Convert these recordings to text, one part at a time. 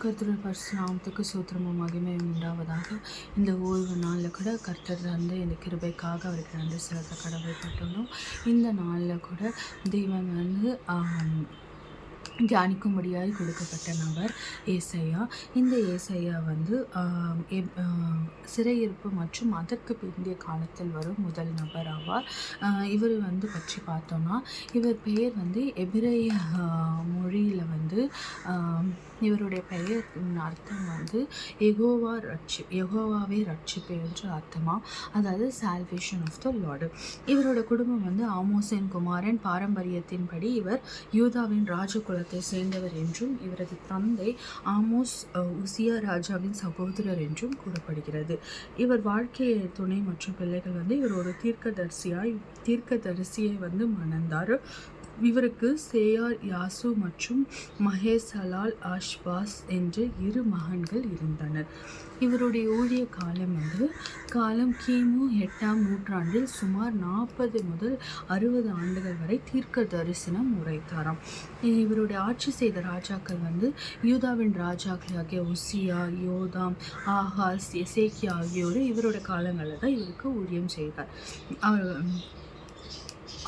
கர்த்தருடைய பரிசுத்த நாமத்துக்கு ஸ்தோத்திரமும் மகிமையும் உண்டாவதாக. இந்த ஓய்வு நாளில் கூட கர்த்தர் வந்து இந்த கிருபைக்காக அவருக்கு நன்றி செலுத்த கடமைப்பட்டுள்ளோம். இந்த நாளில் கூட தெய்வம் வந்து தியானிக்கும்படியாய் கொடுக்கப்பட்ட நபர் ஏசையா. இந்த ஏசையா வந்து சிறையிருப்பு மற்றும் அதற்கு பிந்தைய காலத்தில் வரும் முதல் நபர் ஆவார். இவர் வந்து பற்றி பார்த்தோம்னா, இவர் பெயர் வந்து எபிரேய மொழியில் வந்து இவருடைய பெயரின் அர்த்தம் வந்து யெகோவாவே ரட்சிப்பு என்று அர்த்தமா, அதாவது சால்வேஷன் ஆஃப் த லார்டு. இவரோட குடும்பம் வந்து ஆமோசின் குமாரன். பாரம்பரியத்தின்படி இவர் யூதாவின் ராஜகுலத்தை சேர்ந்தவர் என்றும் இவரது தந்தை ஆமோஸ் உசியா ராஜாவின் சகோதரர் என்றும் கூறப்படுகிறது. இவர் வாழ்க்கை துணை மற்றும் பிள்ளைகள் வந்து இவர் ஒரு தீர்க்கதரிசியை வந்து மணந்தார். இவருக்கு சேயார் யாசு மற்றும் மகேசலால் ஆஷ்பாஸ் என்ற 2 மகன்கள் இருந்தனர். இவருடைய ஊழிய காலம் கிமு 8ஆம் நூற்றாண்டில் சுமார் 40 முதல் 60 ஆண்டுகள் வரை தீர்க்க தரிசனம் உரைத்தாராம். இவருடைய ஆட்சி செய்த ராஜாக்கள் வந்து யூதாவின் ராஜாக்களாகிய உசியா, யோதாம், ஆகாஸ், எசேக்கியா ஆகியோர் இவருடைய காலங்களில் தான் இவருக்கு ஊழியம் செய்தார்.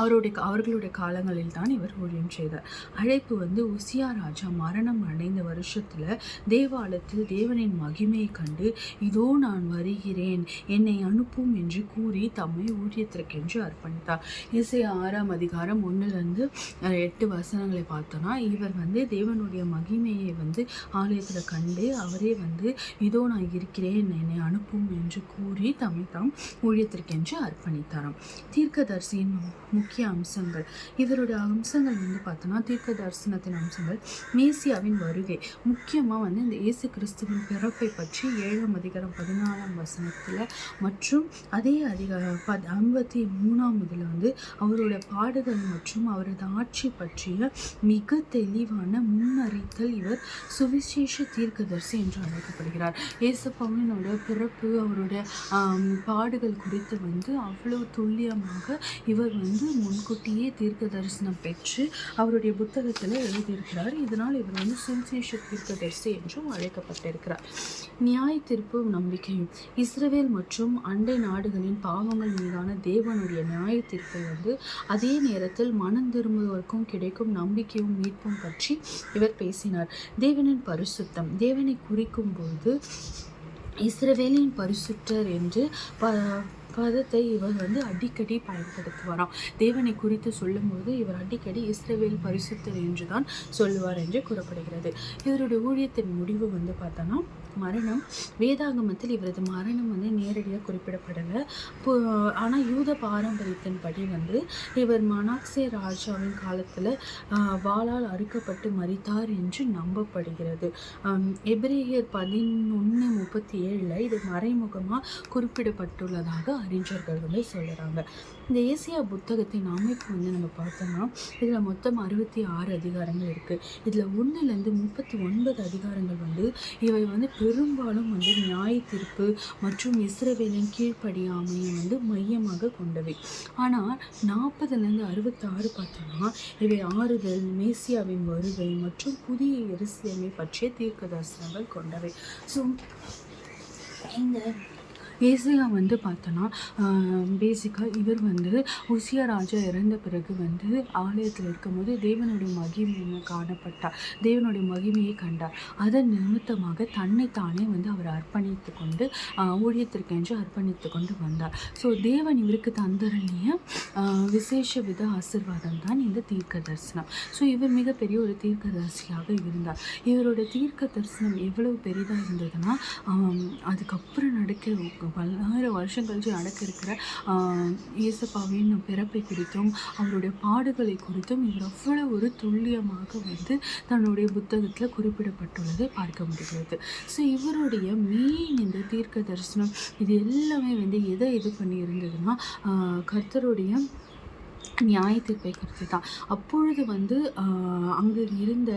அவர்களுடைய காலங்களில் தான் இவர் ஊழியம் செய்தார். அழைப்பு வந்து உசியா ராஜா மரணம் அடைந்த வருஷத்தில் தேவாலயத்தில் தேவனின் மகிமையை கண்டு, இதோ நான் வருகிறேன், என்னை அனுப்பும் என்று கூறி தம்மை ஊழியத்திற்கென்று அர்ப்பணித்தார். ஏசாயா 6ஆம் அதிகாரம் 1-8 வசனங்களை பார்த்தோன்னா, இவர் வந்து தேவனுடைய மகிமையை வந்து ஆலயத்தில் கண்டு அவரே வந்து இதோ நான் இருக்கிறேன், என்னை அனுப்பும் என்று கூறி தம்மை தாம் ஊழியத்திற்கென்று அர்ப்பணித்தாராம். தீர்க்கதரிசியின் முக்கிய அம்சங்கள். இவருடைய அம்சங்கள் வந்து பார்த்தோன்னா, தீர்க்க தரிசனத்தின் அம்சங்கள் மேசியாவின் வருகை. முக்கியமாக வந்து இந்த இயேசு கிறிஸ்துவின் பிறப்பை பற்றி 7ஆம் அதிகாரம் 14ஆம் வசனத்தில் மற்றும் அதே அதிகாரம் 53ஆம் இதில் வந்து அவருடைய பாடுகள் மற்றும் அவரது ஆட்சி பற்றிய மிக தெளிவான முன்னறித்தல். இவர் சுவிசேஷ தீர்க்கதரிசி என்று அழைக்கப்படுகிறார். இயேசுவினுடைய பிறப்பு, அவருடைய பாடுகள் குறித்து வந்து அவ்வளவு துல்லியமாக இவர் வந்து முன்கூட்டியே தீர்க்க தரிசனம் பெற்று அவருடைய புத்தகத்தில் எழுதியிருக்கிறார். இதனால் இவர் வந்து சுவிசேஷ தீர்க்கதரிசி என்றும் அழைக்கப்பட்டிருக்கிறார். நியாய தீர்ப்பு நம்பிக்கையும். இஸ்ரவேல் மற்றும் அண்டை நாடுகளின் பாவங்கள் மீதான தேவனுடைய நியாய தீர்ப்பை வந்து அதே நேரத்தில் மனம் திரும்புவதற்கும் கிடைக்கும் நம்பிக்கையும் மீட்பும் பற்றி இவர் பேசினார். தேவனின் பரிசுத்தம். தேவனை குறிக்கும் போது இஸ்ரவேலின் பரிசுத்தர் என்று பதத்தை இவர் வந்து அடிக்கடி பயன்படுத்துவாராம். தேவனை குறித்து சொல்லும்போது இவர் அடிக்கடி இஸ்ரவேல் பரிசுத்தர் என்று தான் சொல்லுவார் என்று கூறப்படுகிறது. இவருடைய ஊழியத்தின் முடிவு வந்து பார்த்தோன்னா மரணம். வேதாகமத்தில் இவரது மரணம் வந்து நேரடியாக குறிப்பிடப்படலை. ஆனால் யூத பாரம்பரியத்தின்படி வந்து இவர் மனாக்சே ராஜாவின் காலத்தில் வாளால் அறுக்கப்பட்டு மரித்தார் என்று நம்பப்படுகிறது. எபிரேயர் 11:37 இது மறைமுகமாக குறிப்பிடப்பட்டுள்ளதாக அறிஞர்கள் வந்து சொல்கிறாங்க. இந்த ஏசியா புத்தகத்தின் அமைப்பு வந்து நம்ம பார்த்தோம்னா, இதில் மொத்தம் 66 அதிகாரங்கள் இருக்குது. இதில் 1-39 அதிகாரங்கள் வந்து இவை வந்து பெரும்பாலும் வந்து நியாய தீர்ப்பு மற்றும் இஸ்ரவேலின் கீழ்ப்படியாமையை வந்து மையமாக கொண்டவை. ஆனால் 40-66 பார்த்தோம்னா இவை ஆறுதல், மேசியாவின் வருகை மற்றும் புதிய எருசலேமை பற்றிய தீர்க்க தரிசனங்கள் கொண்டவை. ஸோ இந்த ஏசியா வந்து பார்த்தோன்னா பேசிக்காக இவர் வந்து உசியா ராஜா இறந்த பிறகு வந்து ஆலயத்தில் இருக்கும்போது தேவனுடைய மகிமையை காணப்பட்டார், தேவனுடைய மகிமையை கண்டார். அதன் நிமித்தமாக தன்னைத்தானே வந்து அவர் அர்ப்பணித்து கொண்டு ஊழியத்திற்கென்று அர்ப்பணித்து கொண்டு வந்தார். ஸோ தேவன் இவருக்கு தந்தரணிய விசேஷ வித ஆசீர்வாதம் தான் இந்த தீர்க்க தரிசனம். ஸோ இவர் மிகப்பெரிய ஒரு தீர்க்கதரிசியாக இருந்தார். இவருடைய தீர்க்க தரிசனம் எவ்வளவு பெரிதாக இருந்ததுன்னா, அதுக்கப்புறம் நடக்க பல்லாயிரம் வருஷம் கழிச்சு நடக்க இருக்கிற இயேசுப்பாவின் பிறப்பை குறித்தும் அவருடைய பாடுகளை குறித்தும் இவர் அவ்வளவு ஒரு துல்லியமாக வந்து தன்னுடைய புத்தகத்தில் குறிப்பிடப்பட்டுள்ளதை பார்க்க முடிகிறது. ஸோ இவருடைய மெயின் இந்த தீர்க்க தரிசனம் இது எல்லாமே வந்து எதை இது பண்ணி இருந்ததுன்னா, கர்த்தருடைய நியாய தீர்ப்பை குறித்து தான். அப்பொழுது வந்து அங்கு இருந்த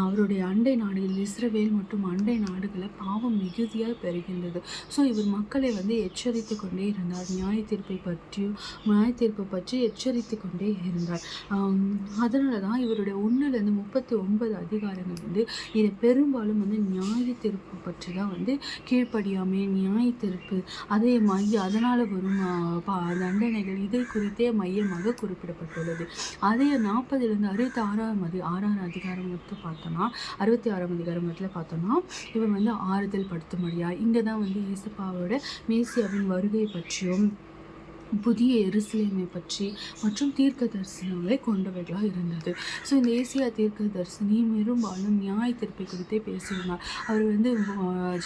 அவருடைய அண்டை நாடுகள் இஸ்ரவேல் மற்றும் அண்டை நாடுகளில் பாவம் மிகுதியாக பெறுகின்றது. ஸோ இவர் மக்களை வந்து எச்சரித்து கொண்டே இருந்தார். நியாய தீர்ப்பை பற்றி எச்சரித்து கொண்டே இருந்தார். அதனால தான் இவருடைய 1லேருந்து 39 அதிகாரங்கள் வந்து இதை பெரும்பாலும் வந்து நியாய தீர்ப்பு பற்றி தான் வந்து கீழ்ப்படியாமை, நியாய தீர்ப்பு, அதனால் வரும் தண்டனைகள் இதை குறித்தே மையமாக குறிப்பிடப்பட்டுள்ளது. அதே 40லேருந்து 66ஆம் அதிகாரம் பார்த்தோம்னா 66ஆம் அதிகாரத்தில் பார்த்தோம்னா இவன் வந்து ஆறுதல் படுத்தும்படியா இங்கே தான் வந்து இயேசுப்பாவோட மேசியாவின் வருகை பற்றியும் புதிய எருசலேமை பற்றி மற்றும் தீர்க்க தரிசனங்களை கொண்டவர்களாக இருந்தது. ஸோ இந்த ஏசியா தீர்க்க தரிசனி பெரும்பாலும் நியாய தீர்ப்பை குறித்தே பேசியிருந்தார். அவர் வந்து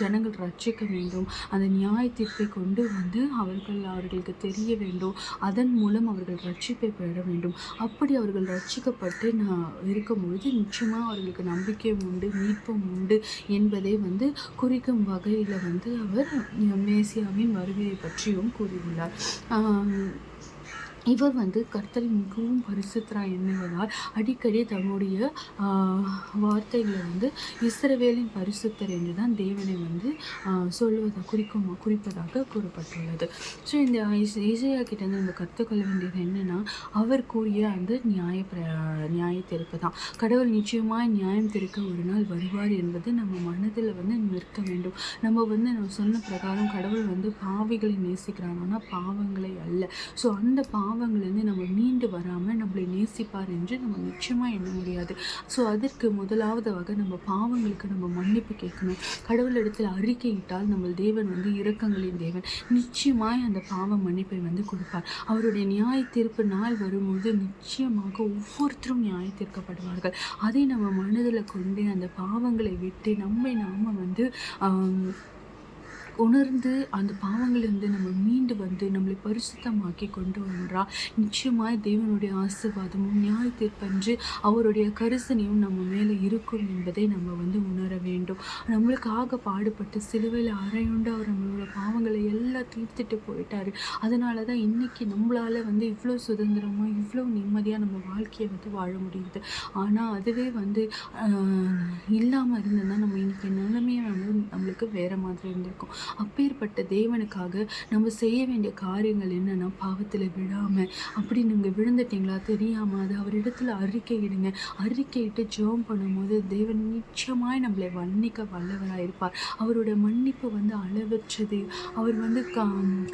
ஜனங்கள் ரட்சிக்க வேண்டும், அந்த நியாய தீர்ப்பை கொண்டு வந்து அவர்களுக்கு தெரிய வேண்டும், அதன் மூலம் அவர்கள் ரட்சிப்பை பெற வேண்டும். அப்படி அவர்கள் ரட்சிக்கப்பட்டு இருக்கும்பொழுது நிச்சயமாக அவர்களுக்கு நம்பிக்கையும் உண்டு, மீட்பும் உண்டு என்பதை வந்து குறிக்கும் வகையில் வந்து அவர் மேசியாவின் வருகையை பற்றியும் கூறியுள்ளார். இவர் வந்து கர்த்தரை மிகவும் பரிசுத்தராய் எண்ணுவதால் அடிக்கடி தன்னுடைய வார்த்தைகளை வந்து இஸ்ரவேலின் பரிசுத்தர் என்று தான் தேவனை வந்து குறிப்பதாக கூறப்பட்டுள்ளது. ஸோ இந்த ஏசாயா கிட்டேருந்து நம்ம கற்றுக்கொள்ள வேண்டியது என்னென்னா, அவர் கூறிய அந்த நியாய தீர்ப்பு தான். கடவுள் நிச்சயமாக நியாயம் தீர்க்க ஒரு நாள் வருவார் என்பது நம்ம மனதில் வந்து நிற்க வேண்டும். நம்ம சொன்ன பிரகாரம் கடவுள் வந்து பாவிகளை நேசிக்கிறான், ஆனால் பாவங்களை அல்ல. ஸோ அந்த பாவங்கள்லேருந்து நம்ம மீண்டு வராமல் நம்மளை நேசிப்பார் என்று நம்ம நிச்சயமாக எண்ண முடியாது. ஸோ அதற்கு முதலாவது வகை நம்ம பாவங்களுக்கு நம்ம மன்னிப்பு கேட்கணும். கடவுளிடத்தில் அறிக்கையிட்டால் நம்ம தேவன் வந்து இரக்கங்களின் தேவன், நிச்சயமாய் அந்த பாவ மன்னிப்பை வந்து கொடுப்பார். அவருடைய நியாய தீர்ப்பு நாள் வரும்போது நிச்சயமாக ஒவ்வொருத்தரும் நியாய தீர்க்கப்படுவார்கள். அதை நம்ம மனதில் கொண்டு அந்த பாவங்களை விட்டு நாம வந்து உணர்ந்து அந்த பாவங்களிலிருந்து நம்ம மீண்டு வந்து நம்மளை பரிசுத்தமாக்கி கொண்டு வந்தால் நிச்சயமாய் தேவனுடைய ஆசீர்வாதமும் நியாய தீர்ப்பன்று அவருடைய கரிசனையும் நம்ம மேலே இருக்கும் என்பதை நம்ம வந்து உணர வேண்டும். நம்மளுக்காக பாடுபட்டு சிலுவையில் அறையுண்டு அவர் நம்மளோட பாவங்களை எல்லாம் தீர்த்துட்டு போயிட்டாரு. அதனால தான் இன்றைக்கி நம்மளால் வந்து இவ்வளோ சுதந்திரமாக இவ்வளோ நிம்மதியாக நம்ம வாழ்க்கையை வந்து வாழ முடியுது. ஆனால் அதுவே வந்து இல்லாமல் இருந்ததுன்னா நம்ம இன்றைக்கி நிலைமையை நம்மளுக்கு வேறு மாதிரி இருந்திருக்கும். அப்பேற்பட்ட தேவனுக்காக நம்ம செய்ய வேண்டிய காரியங்கள் என்னென்னா, பாவத்தில் விழாமல், அப்படி நீங்கள் விழுந்துட்டீங்களா தெரியாமல் அது அவரிடத்துல அறிக்கையிடுங்க. அறிக்கையிட்டு ஜெபம் பண்ணும்போது தேவன் நிச்சயமாய் நம்மளை மன்னிக்க வல்லவராக இருப்பார். அவருடைய மன்னிப்பு வந்து அளவற்றது. அவர் வந்து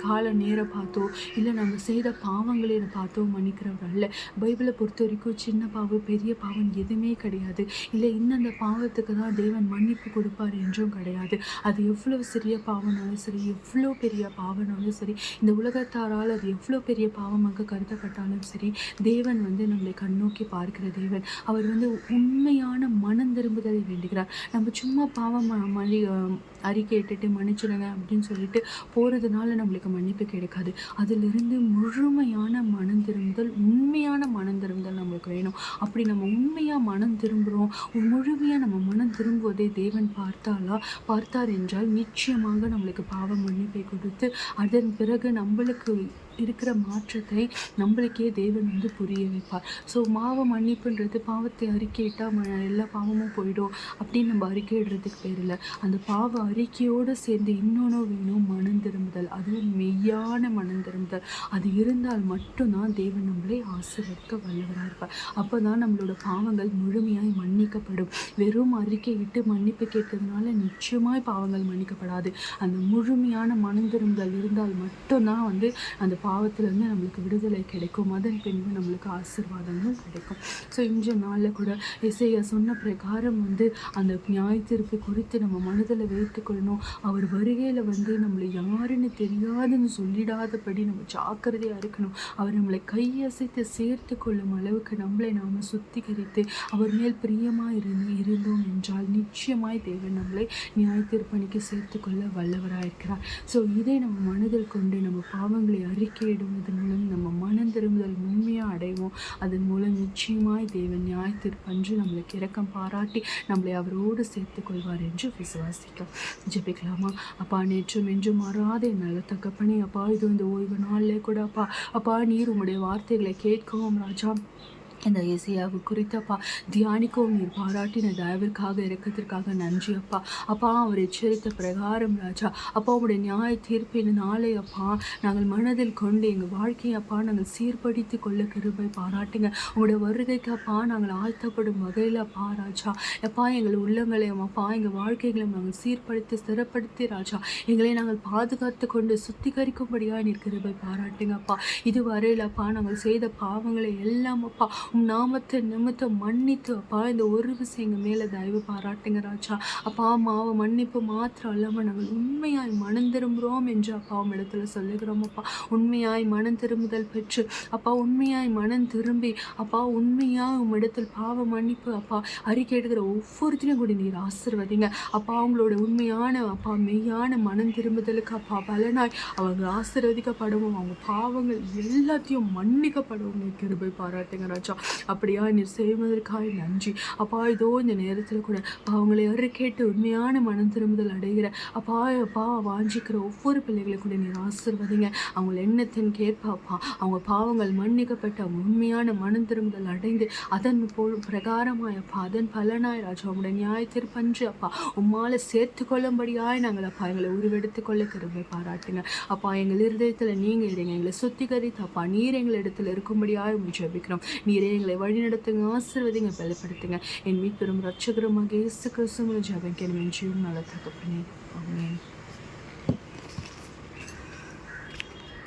கால நேரம் பார்த்தோ இல்லை நம்ம செய்த பாவங்களை பார்த்தோ மன்னிக்கிறவர் அல்ல. பைபிளை பொறுத்த வரைக்கும் சின்ன பாவம் பெரிய பாவம் எதுவுமே கிடையாது. இல்லை இந்தந்த பாவத்துக்கு தான் தேவன் மன்னிப்பு கொடுப்பார் என்றும் கிடையாது. அது எவ்வளவு சிறிய பாவனாலும் சரி, எவ்வளோ பெரிய பாவனாலும் சரி, இந்த உலகத்தாரால் அது எவ்வளோ பெரிய பாவமாக கருதப்பட்டாலும் சரி, தேவன் வந்து நம்மளை கண்ணோக்கி பார்க்கிற தேவன். அவர் வந்து உண்மையான மனம் திரும்புதலை வேண்டுகிறார். நம்ம சும்மா பாவம் அறிக்கையிட்டு மன்னிச்சிடுங்க அப்படின்னு சொல்லிட்டு போகிறதுனால நம்மளுக்கு மன்னிப்பு கிடைக்காது. அதிலிருந்து முழுமையான மனம் திரும்புதல், உண்மையான மனம் திரும்புதல் நம்மளுக்கு வேணும். அப்படி நம்ம உண்மையாக மனம் திரும்புகிறோம், முழுமையாக நம்ம மனம் திரும்புவதை தேவன் பார்த்தார் என்றால் நிச்சயமாக நம்மளுக்கு பாவ மன்னிப்பை கொடுத்து அதன் பிறகு நம்மளுக்கு இருக்கிற மாற்றத்தை நம்மளுக்கே தேவன் வந்து புரிய வைப்பார். ஸோ மன்னிப்புன்றது பாவத்தை அறிக்கையிட்டால் எல்லா பாவமும் போயிடும் அப்படின்னு நம்ம அறிக்கையிடுறதுக்கு பேர் இல்லை. அந்த பாவ அறிக்கையோடு சேர்ந்து இன்னொன்று வேணும், மனம் திரும்புதல். அதுவும் மெய்யான மனம் திரும்புதல். அது இருந்தால் மட்டும்தான் தேவன் நம்மளை ஆசீர்வதிக்க வல்லவராக இருப்பார். அப்போ தான் நம்மளோட பாவங்கள் முழுமையாய் மன்னிக்கப்படும். வெறும் அறிக்கையிட்டு மன்னிப்பு கேட்கறதுனால நிச்சயமாய் பாவங்கள் மன்னிக்கப்படாது. அந்த முழுமையான மனம் திரும்புதல் இருந்தால் மட்டும்தான் வந்து அந்த பாவத்திலேருந்து நம்மளுக்கு விடுதலை கிடைக்கும். அதன் பின்பு நம்மளுக்கு ஆசீர்வாதங்களும் கிடைக்கும். ஸோ இன்றைய நாளில் கூட ஏசாயா சொன்ன பிரகாரம் வந்து அந்த நியாய தீர்ப்பு குறித்து நம்ம மனதில் வைத்துக்கொள்ளணும். அவர் வருகையில் வந்து நம்மளை யாருன்னு தெரியாதுன்னு சொல்லிடாதபடி நம்ம ஜாக்கிரதையாக இருக்கணும். அவர் நம்மளை கையசைத்து சேர்த்து கொள்ளும் அளவுக்கு நம்மளை நாம் சுத்திகரித்து அவர் மேல் பிரியமாக இருந்தோம் என்றால் நிச்சயமாய் தேவன் நம்மளை நியாய தீர்ப்பணிக்கு சேர்த்து கொள்ள வல்லவராக இருக்கிறார். ஸோ இதை நம்ம மனதில் கொண்டு நம்ம பாவங்களை அறிக்கை அறிக்கையிடுவதன் மூலம் நம்ம மனம் திரும்புதல் உண்மையாக அடைவோம். அதன் மூலம் நிச்சயமாய் தேவன் நியாய தீர்ப்பன்று நம்மளுக்கு இரக்கம் பாராட்டி நம்மளை அவரோடு சேர்த்து கொள்வார் என்று விசுவாசிக்கலாம். ஜெபிக்கலாமா? அப்பா, நேற்றும் என்றும் மாறாத என் நல்ல தகப்பனே, அப்பா, இது இந்த ஓய்வு நாளில் கூட அப்பா நீர் உம்முடைய வார்த்தைகளை கேட்கவும் ராஜா, இந்த ஏசியாவு குறித்தப்பா தியானிக்கவும் நீர் பாராட்டின தயவிற்காக இரக்கத்திற்காக நன்றி அப்பா. அப்பா, அவர் எச்சரித்த பிரகாரம் ராஜா, அப்பா, உடைய நியாய தீர்ப்பின் நாளை அப்பா நாங்கள் மனதில் கொண்டு எங்கள் வாழ்க்கையை அப்பா நாங்கள் சீர்படுத்தி கொள்ள கிருபை பாராட்டுங்க. உங்களுடைய வருகைக்கு அப்பா நாங்கள் ஆழ்த்தப்படும் வகையில் அப்பா ராஜா, அப்பா எங்கள் உள்ளங்களையும் அப்பா எங்கள் வாழ்க்கைகளையும் நாங்கள் சீர்படுத்தி ஸ்திரப்படுத்தி ராஜா எங்களை நாங்கள் பாதுகாத்து கொண்டு சுத்திகரிக்கும்படியாக நீர் கிருபை பாராட்டுங்க அப்பா. இதுவரையில் அப்பா நாங்கள் செய்த பாவங்களை எல்லாம் அப்பா நாமத்தை நிமித்தம் மன்னித்து அப்பா இந்த ஒரு விஷயம் எங்கள் மேலே தயவு பாராட்டுங்க ராஜா. அப்பா அம்மாவை மன்னிப்பு மாத்திரம் இல்லாமல் நாங்கள் உண்மையாய் மனம் திரும்புகிறோம் என்று அப்பா இடத்துல சொல்லுகிறோம் அப்பா. உண்மையாய் மனம் திரும்புதல் பெற்று அப்பா உண்மையாய் மனம் திரும்பி அப்பா உண்மையாக இடத்தில் பாவ மன்னிப்பு அப்பா அறிக்கை எடுக்கிற ஒவ்வொருத்தரையும் கூட நீர் ஆசீர்வதிங்க அப்பா. அவங்களோட உண்மையான அப்பா மெய்யான மனம் திரும்புதலுக்கு அப்பா பலனாய் அவங்க ஆசீர்வதிக்கப்படவும் அவங்க பாவங்கள் எல்லாத்தையும் மன்னிக்கப்படவும் நீர் கிருபை பாராட்டுங்க ராஜா. அப்படியா நீர் செய்வதற்காக நன்றி அப்பா. இதோ இந்த நேரத்தில் கூட அவங்களை கேட்டு உண்மையான மனம் திரும்புதல் அடைகிற அப்பா வாஞ்சிக்கிற ஒவ்வொரு பிள்ளைகளை கூட நீர் ஆசீர்வதிங்க. அவங்க எண்ணத்தின் கேட்பாப்பா அவங்க பாவங்கள் மன்னிக்கப்பட்ட உண்மையான மனம் திரும்புதல் அடைந்து அதன் பிரகாரமாய் அப்பா அதன் பலனாய் ராஜா உங்களுடைய நியாய தீர்ப்பன்று அப்பா உம்மால சேர்த்து கொள்ளும்படியாய் நாங்கள் அப்பா எங்களை உருவெடுத்து கொள்ள கிருபை பாராட்டுங்க அப்பா. எங்கள் இருதயத்தில் நீங்கள் இருங்க, எங்களை சுத்திகரித்து அப்பா நீர் எங்கள் இடத்துல இருக்கும்படியாய் ஜெபிக்கிறோம். நீரே எங்களை வழிநடத்துங்க, ஆசீர்வதிங்க, பலப்படுத்துங்க. என் மீட்பெரும் இரட்சகருமாக இயேசு கிறிஸ்துவின் ஜெபம் கேளும். நல்ல தகப்பனே, ஆமென்.